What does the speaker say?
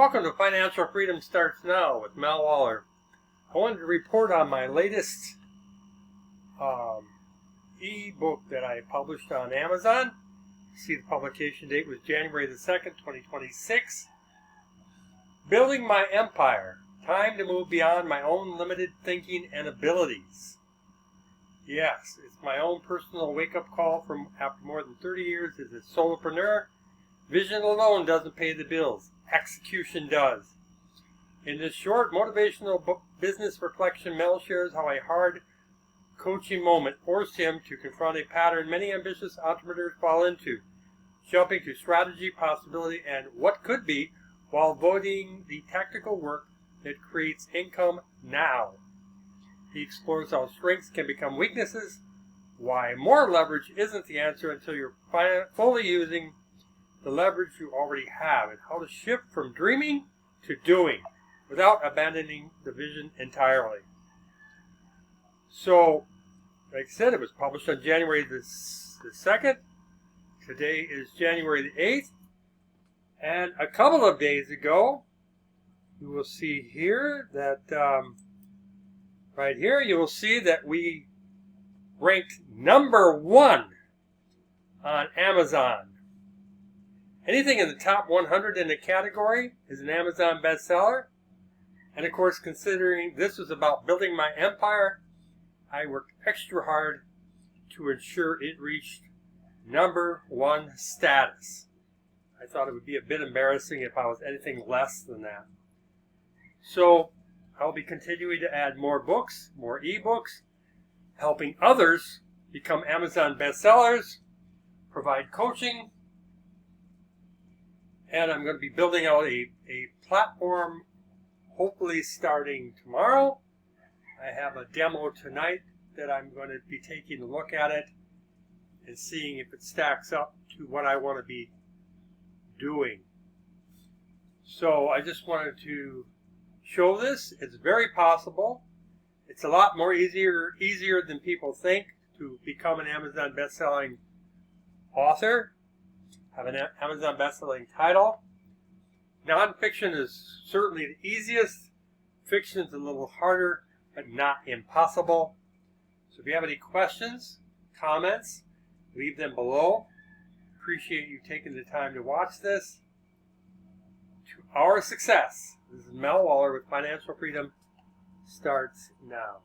Welcome to Financial Freedom Starts Now with Mel Waller. I wanted to report on my latest e-book that I published on Amazon. See, the publication date was January the 2nd, 2026. Building My Empire. Time to move beyond my own limited thinking and abilities. Yes, it's my own personal wake-up call from after more than 30 years as a solopreneur. Vision alone doesn't pay the bills. Execution does. In this short motivational business reflection, Mel shares how a hard coaching moment forced him to confront a pattern many ambitious entrepreneurs fall into, jumping to strategy, possibility, and what could be while avoiding the tactical work that creates income now. He explores how strengths can become weaknesses, why more leverage isn't the answer until you're fully using the leverage you already have, and how to shift from dreaming to doing without abandoning the vision entirely. So, like I said, it was published on January the 2nd. Today is January the 8th. And a couple of days ago, you will see here that, right here, you will see that we ranked number 1 on Amazon. Anything in the top 100 in a category is an Amazon bestseller. And of course, considering this was about building my empire, I worked extra hard to ensure it reached number 1 status. I thought it would be a bit embarrassing if I was anything less than that. So I'll be continuing to add more books, more ebooks, helping others become Amazon bestsellers, provide coaching, and I'm going to be building out a platform, hopefully starting tomorrow. I have a demo tonight that I'm going to be taking a look at it and seeing if it stacks up to what I want to be doing. So I just wanted to show this. It's very possible. It's a lot more easier than people think to become an Amazon best-selling author, have an Amazon best-selling title. Nonfiction is certainly the easiest. Fiction is a little harder, but not impossible. So if you have any questions, comments, leave them below. Appreciate you taking the time to watch this. To our success. This is Mel Waller with Financial Freedom Starts Now.